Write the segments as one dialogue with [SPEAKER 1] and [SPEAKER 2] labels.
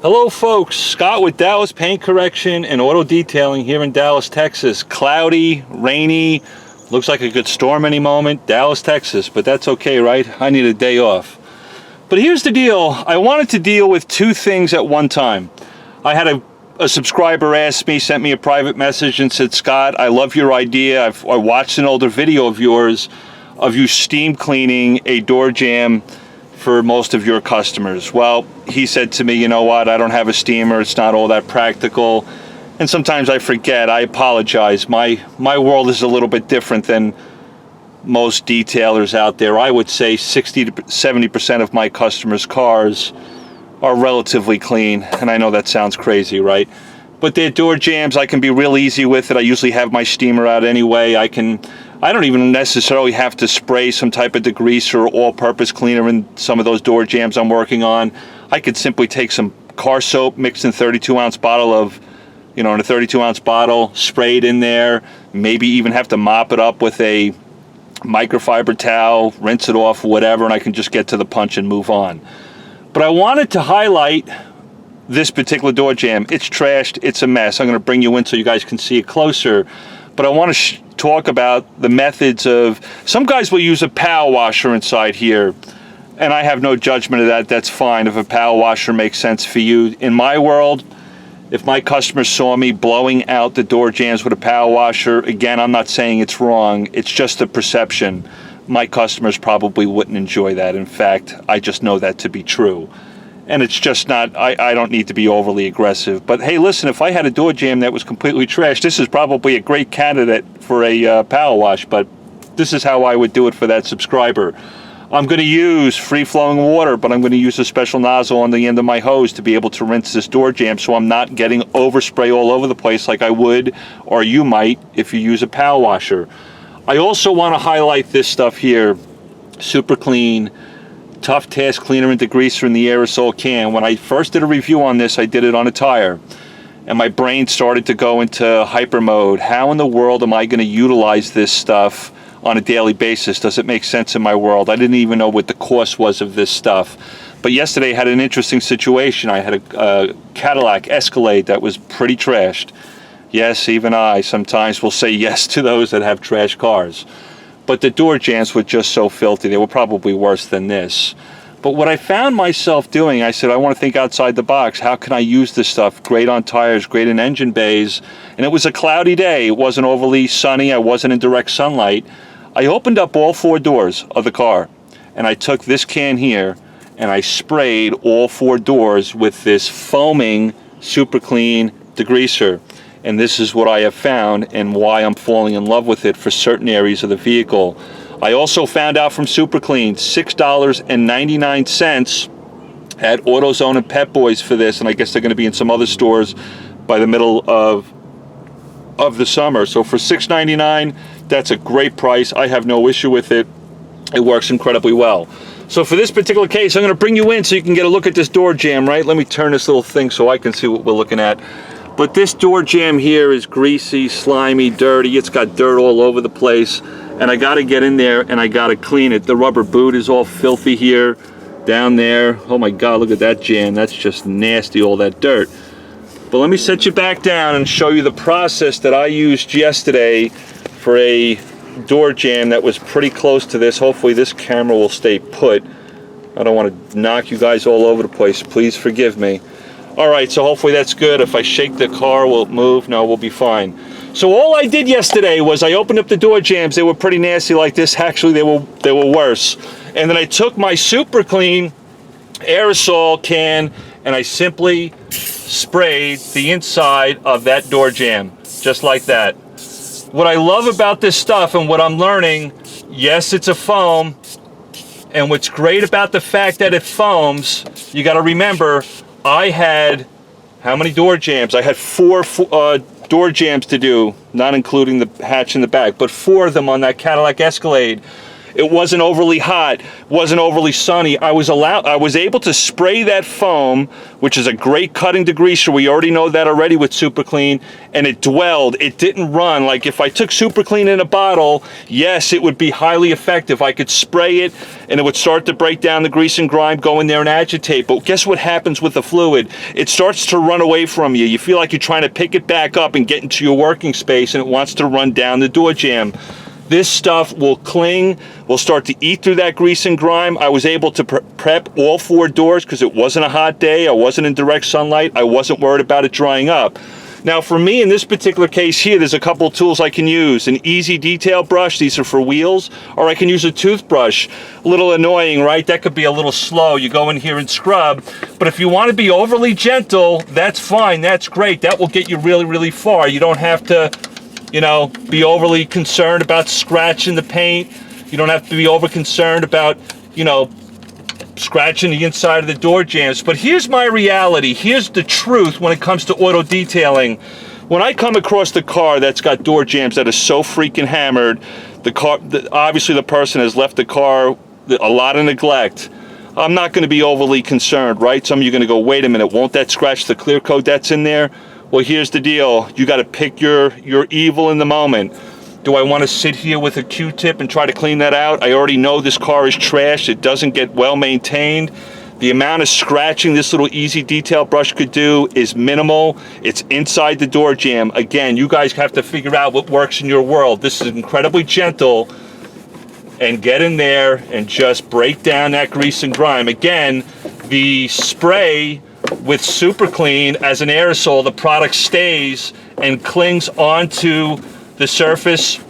[SPEAKER 1] Hello folks, Scott with Dallas Paint Correction and Auto Detailing here in Dallas, Texas. Cloudy, rainy, looks like a good storm any moment. Dallas, Texas, but that's okay, right? I need a day off. But here's the deal, I wanted to deal with two things at one time. I had a subscriber ask me, sent me a private message and said, Scott, I love your idea. I watched an older video of yours of you steam cleaning a door jamb for most of your customers. Well, he said to me, you know what, I don't have a steamer, it's not all that practical, and sometimes I forget. I apologize. My world is a little bit different than most detailers out there. I would say 60 to 70% of my customers' cars are relatively clean, and I know that sounds crazy, right? But their door jambs, I can be real easy with it. I usually have my steamer out anyway. I don't even necessarily have to spray some type of degreaser or all-purpose cleaner in some of those door jambs I'm working on. I could simply take some car soap mixed in 32-ounce bottle of, in a 32-ounce bottle, spray it in there, maybe even have to mop it up with a microfiber towel, rinse it off, whatever, and I can just get to the punch and move on. But I wanted to highlight this particular door jamb. It's trashed, it's a mess. I'm going to bring you in so you guys can see it closer. But I want to talk about the methods of, some guys will use a power washer inside here, and I have no judgment of that. That's fine if a power washer makes sense for you. In my world, if my customers saw me blowing out the door jambs with a power washer, again, I'm not saying it's wrong, it's just a perception. My customers probably wouldn't enjoy that. In fact, I just know that to be true. And it's just not, I don't need to be overly aggressive. But hey, listen, if I had a door jamb that was completely trashed, this is probably a great candidate for a power wash, but this is how I would do it for that subscriber. I'm going to use free-flowing water, but I'm going to use a special nozzle on the end of my hose to be able to rinse this door jamb so I'm not getting overspray all over the place like I would, or you might, if you use a power washer. I also want to highlight this stuff here, Super Clean Tough Task Cleaner and Degreaser in the aerosol can. When I first did a review on this, I did it on a tire, and my brain started to go into hyper mode. How in the world am I going to utilize this stuff on a daily basis? Does it make sense in my world? I didn't even know what the cost was of this stuff. But yesterday I had an interesting situation. I had a Cadillac Escalade that was pretty trashed. Yes, even I sometimes will say yes to those that have trash cars. But the door jambs were just so filthy. They were probably worse than this. But what I found myself doing, I said, I want to think outside the box. How can I use this stuff? Great on tires, great in engine bays. And it was a cloudy day. It wasn't overly sunny. I wasn't in direct sunlight. I opened up all four doors of the car, and I took this can here, and I sprayed all four doors with this foaming Super Clean degreaser. And this is what I have found and why I'm falling in love with it for certain areas of the vehicle. I also found out from Super Clean, $6.99 at AutoZone and Pep Boys for this, and I guess they're going to be in some other stores by the middle of the summer. So for $6.99, that's a great price. I have no issue with it. It works incredibly well. So for this particular case, I'm going to bring you in so you can get a look at this door jamb, right? Let me turn this little thing so I can see what we're looking at. But this door jamb here is greasy, slimy, dirty. It's got dirt all over the place. And I got to get in there and I got to clean it. The rubber boot is all filthy here, down there. Oh my God, look at that jamb. That's just nasty, all that dirt. But let me set you back down and show you the process that I used yesterday for a door jamb that was pretty close to this. Hopefully this camera will stay put. I don't want to knock you guys all over the place. Please forgive me. Alright, so hopefully that's good. If I shake the car, will it move? No, we'll be fine. So all I did yesterday was I opened up the door jambs. They were pretty nasty like this. Actually, they were worse. And then I took my Super Clean aerosol can and I simply sprayed the inside of that door jamb, just like that. What I love about this stuff and what I'm learning, yes, it's a foam, and what's great about the fact that it foams, you got to remember, I had, how many door jambs? I had four door jambs to do, not including the hatch in the back, but 4 of them on that Cadillac Escalade. It wasn't overly hot, wasn't overly sunny. I was able to spray that foam, which is a great cutting degreaser. We already know that already with Super Clean, and it dwelled. It didn't run. Like if I took Super Clean in a bottle, yes, it would be highly effective. I could spray it and it would start to break down the grease and grime, go in there and agitate. But guess what happens with the fluid? It starts to run away from you. You feel like you're trying to pick it back up and get into your working space, and it wants to run down the door jamb. This stuff will cling, will start to eat through that grease and grime. I was able to prep all 4 doors because it wasn't a hot day. I wasn't in direct sunlight. I wasn't worried about it drying up. Now for me in this particular case here, there's a couple of tools I can use. An easy detail brush, these are for wheels, or I can use a toothbrush. A little annoying, right? That could be a little slow. You go in here and scrub. But if you want to be overly gentle, that's fine, that's great. That will get you really, really far. You don't have to, you know, be overly concerned about scratching the paint. You don't have to be over concerned about, you know, scratching the inside of the door jambs. But here's my reality. Here's the truth when it comes to auto detailing. When I come across the car that's got door jambs that are so freaking hammered, obviously the person has left the car a lot of neglect. I'm not going to be overly concerned, right? Some of you are going to go, wait a minute, won't that scratch the clear coat that's in there? Well, here's the deal. You got to pick your evil in the moment. Do I want to sit here with a Q-tip and try to clean that out? I already know this car is trash. It doesn't get well maintained. The amount of scratching this little easy detail brush could do is minimal. It's inside the door jamb. Again, you guys have to figure out what works in your world. This is incredibly gentle. And get in there and just break down that grease and grime. Again, the spray with Super Clean as an aerosol, the product stays and clings onto the surface.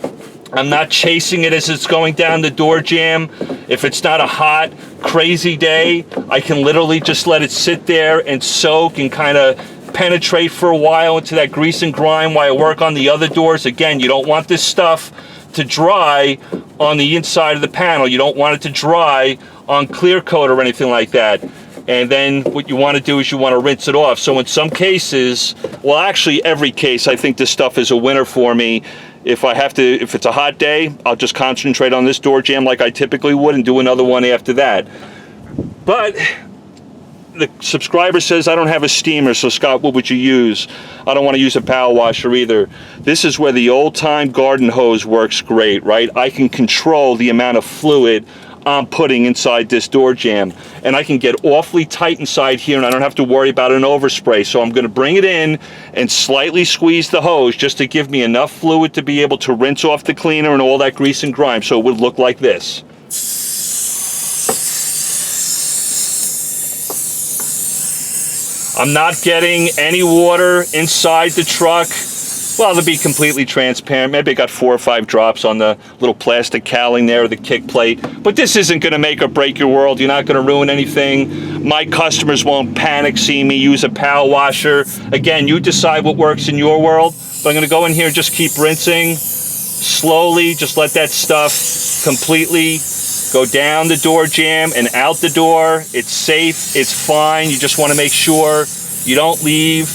[SPEAKER 1] I'm not chasing it as it's going down the door jamb. If it's not a hot, crazy day, I can literally just let it sit there and soak and kind of penetrate for a while into that grease and grime while I work on the other doors. Again, you don't want this stuff to dry on the inside of the panel. You don't want it to dry on clear coat or anything like that. And then what you want to do is you want to rinse it off. So in some cases, well actually every case, I think this stuff is a winner for me. If it's a hot day, I'll just concentrate on this door jamb like I typically would and do another one after that. But the subscriber says I don't have a steamer, so Scott, what would you use? I don't want to use a power washer either. This is where the old-time garden hose works great, right? I can control the amount of fluid I'm putting inside this door jamb, and I can get awfully tight inside here, and I don't have to worry about an overspray. So I'm going to bring it in and slightly squeeze the hose just to give me enough fluid to be able to rinse off the cleaner and all that grease and grime, so it would look like this. I'm not getting any water inside the truck. Well, to be completely transparent, maybe I got 4 or 5 drops on the little plastic cowling there, or the kick plate. But this isn't going to make or break your world. You're not going to ruin anything. My customers won't panic seeing me use a power washer. Again, you decide what works in your world. But I'm going to go in here and just keep rinsing slowly. Just let that stuff completely go down the door jamb and out the door. It's safe. It's fine. You just want to make sure you don't leave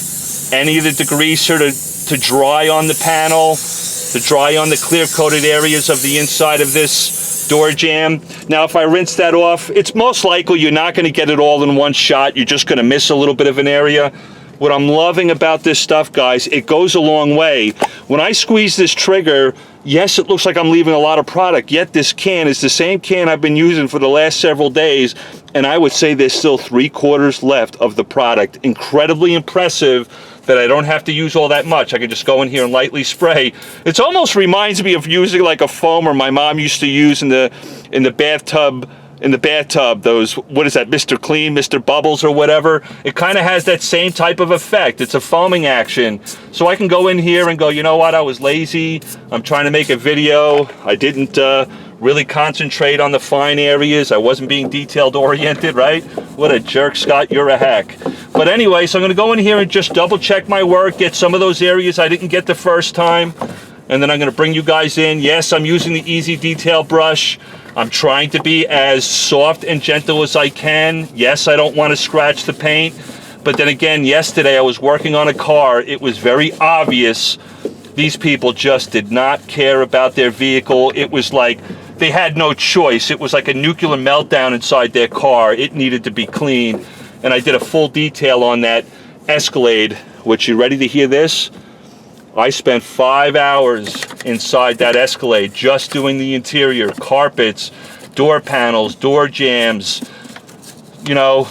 [SPEAKER 1] any of the degreaser to dry on the panel, to dry on the clear coated areas of the inside of this door jamb. Now if I rinse that off, it's most likely you're not going to get it all in one shot. You're just going to miss a little bit of an area. What I'm loving about this stuff, guys, it goes a long way. When I squeeze this trigger, yes, it looks like I'm leaving a lot of product, yet this can is the same can I've been using for the last several days, and I would say there's still 3/4 left of the product. Incredibly impressive that I don't have to use all that much. I can just go in here and lightly spray. It almost reminds me of using like a foamer my mom used to use in the bathtub. Those, what is that, Mr. Clean, Mr. Bubbles or whatever. It kind of has that same type of effect. It's a foaming action. So I can go in here and go, you know what, I was lazy. I'm trying to make a video. I didn't really concentrate on the fine areas. I wasn't being detailed oriented, right? What a jerk, Scott, you're a hack. But anyway, so I'm gonna go in here and just double check my work, get some of those areas I didn't get the first time, and then I'm gonna bring you guys in. Yes, I'm using the easy detail brush. I'm trying to be as soft and gentle as I can. Yes, I don't want to scratch the paint, but then again, yesterday I was working on a car. It was very obvious these people just did not care about their vehicle. It was like they had no choice. It was like a nuclear meltdown inside their car. It needed to be cleaned. And I did a full detail on that Escalade, which, you ready to hear this? I spent 5 hours inside that Escalade just doing the interior, carpets, door panels, door jambs, you know,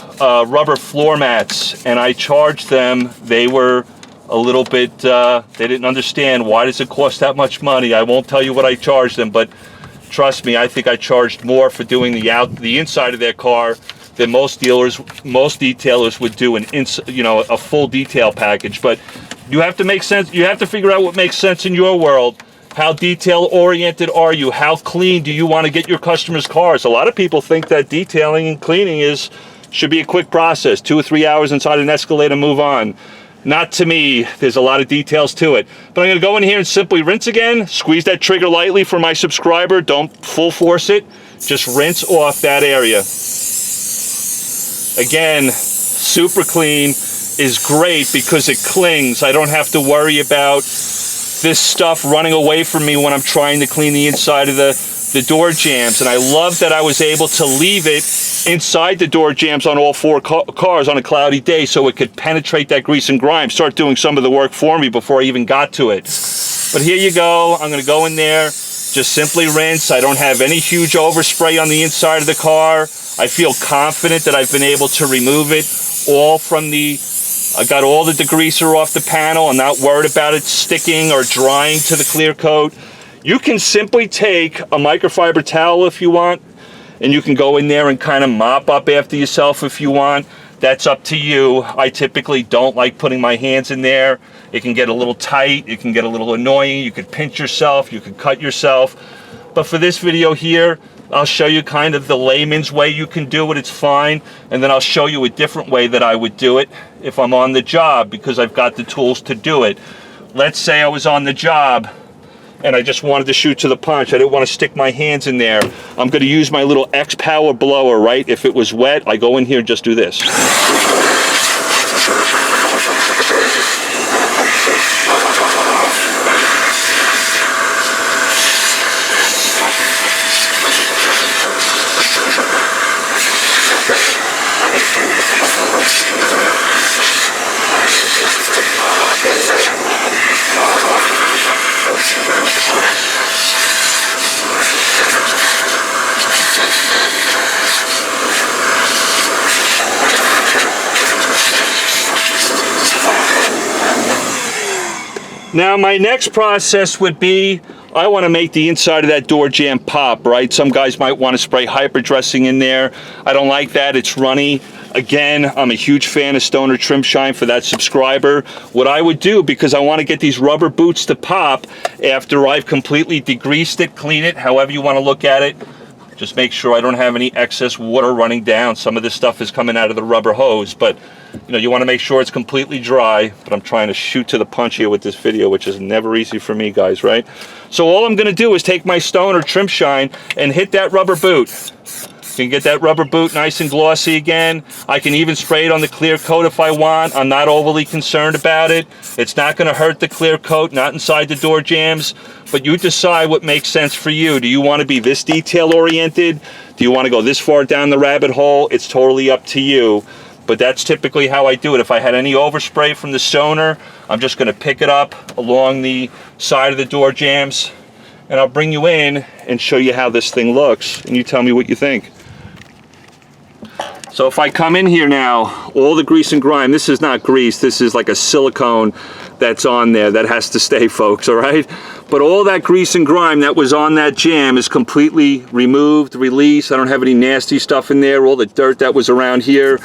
[SPEAKER 1] rubber floor mats, and I charged them. They were a little bit, they didn't understand, why does it cost that much money? I won't tell you what I charged them, but trust me, I think I charged more for doing the inside of their car than most detailers would do a full detail package. But you have to make sense. You have to figure out what makes sense in your world. How detail oriented are you? How clean do you want to get your customers' cars? A lot of people think that detailing and cleaning should be a quick process, 2 or 3 hours inside an Escalade and move on. Not to me. There's a lot of details to it. But I'm going to go in here and simply rinse again. Squeeze that trigger lightly for my subscriber. Don't full force it. Just rinse off that area. Again, super clean is great because it clings. I don't have to worry about this stuff running away from me when I'm trying to clean the inside of the door jambs. And I love that I was able to leave it inside the door jambs on all 4 cars on a cloudy day so it could penetrate that grease and grime, start doing some of the work for me before I even got to it. But here you go. I'm going to go in there, just simply rinse. I don't have any huge overspray on the inside of the car. I feel confident that I've been able to remove it all from I got all the degreaser off the panel. I'm not worried about it sticking or drying to the clear coat. You can simply take a microfiber towel if you want, and you can go in there and kind of mop up after yourself if you want. That's up to you. I typically don't like putting my hands in there. It can get a little tight. It can get a little annoying. You could pinch yourself. You could cut yourself. But for this video here, I'll show you kind of the layman's way you can do it. It's fine. And then I'll show you a different way that I would do it if I'm on the job, because I've got the tools to do it. Let's say I was on the job and I just wanted to shoot to the punch. I didn't want to stick my hands in there. I'm going to use my little X power blower, right? If it was wet, I go in here and just do this. Now my next process would be, I want to make the inside of that door jamb pop, right? Some guys might want to spray hyper dressing in there. I don't like that, it's runny. Again, I'm a huge fan of Stoner Trim Shine for that subscriber. What I would do, because I want to get these rubber boots to pop after I've completely degreased it, clean it, however you want to look at it, just make sure I don't have any excess water running down. Some of this stuff is coming out of the rubber hose, but you want to make sure it's completely dry. But I'm trying to shoot to the punch here with this video, which is never easy for me, guys, right? So all I'm going to do is take my Stoner Trim Shine and hit that rubber boot. You can get that rubber boot nice and glossy again. I can even spray it on the clear coat if I want. I'm not overly concerned about it. It's not going to hurt the clear coat, not inside the door jambs. But you decide what makes sense for you. Do you want to be this detail oriented? Do you want to go this far down the rabbit hole? It's totally up to you. But that's typically how I do it. If I had any overspray from the Stoner, I'm just going to pick it up along the side of the door jambs, and I'll bring you in and show you how this thing looks, and you tell me what you think. So if I come in here now, all the grease and grime, this is not grease, this is like a silicone that's on there that has to stay, folks, all right? But all that grease and grime that was on that jam is completely removed, released. I don't have any nasty stuff in there. All the dirt that was around here,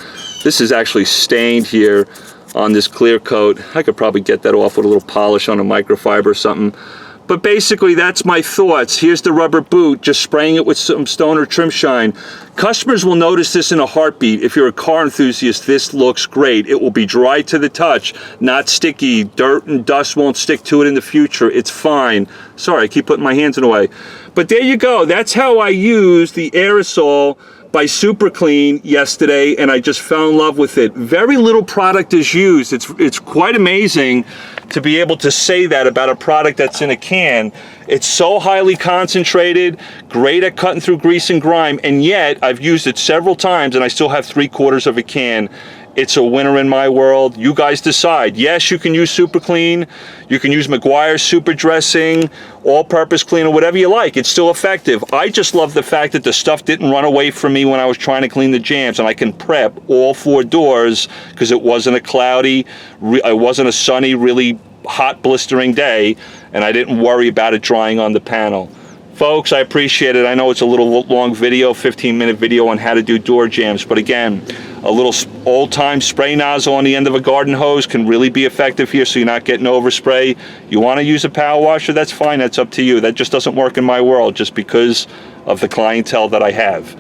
[SPEAKER 1] this is actually stained here on this clear coat. I could probably get that off with a little polish on a microfiber or something. But basically, that's my thoughts. Here's the rubber boot, just spraying it with some Stoner Trim Shine. Customers will notice this in a heartbeat. If you're a car enthusiast, this looks great. It will be dry to the touch, not sticky. Dirt and dust won't stick to it in the future. It's fine. Sorry, I keep putting my hands in the way. But there you go. That's how I use the Aerosol by Super Clean yesterday, and I just fell in love with it. Very little product is used. It's quite amazing to be able to say that about a product that's in a can. It's so highly concentrated, great at cutting through grease and grime, and yet I've used it several times and I still have 3/4 of a can. It's a winner in my world. You guys decide. Yes, you can use Super Clean. You can use McGuire's Super Dressing, all-purpose cleaner, whatever you like. It's still effective. I just love the fact that the stuff didn't run away from me when I was trying to clean the jams, and I can prep all 4 doors because it wasn't a cloudy, it wasn't a sunny, really hot, blistering day, and I didn't worry about it drying on the panel. Folks, I appreciate it. I know it's a little long video, 15-minute video on how to do door jams, but again, a little old-time spray nozzle on the end of a garden hose can really be effective here, so you're not getting overspray. You want to use a power washer, that's fine, that's up to you. That just doesn't work in my world just because of the clientele that I have.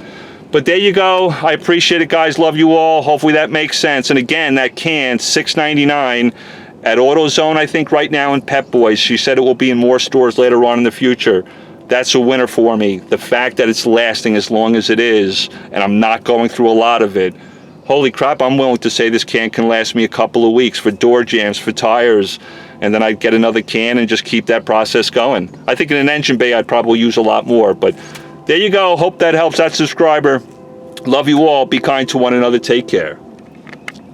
[SPEAKER 1] But there you go. I appreciate it, guys. Love you all. Hopefully that makes sense. And again, that can, $6.99 at AutoZone, I think, right now in Pep Boys. She said it will be in more stores later on in the future. That's a winner for me. The fact that it's lasting as long as it is, and I'm not going through a lot of it. Holy crap, I'm willing to say this can last me a couple of weeks for door jams, for tires, and then I'd get another can and just keep that process going. I think in an engine bay I'd probably use a lot more, but there you go. Hope that helps that subscriber. Love you all. Be kind to one another. Take care.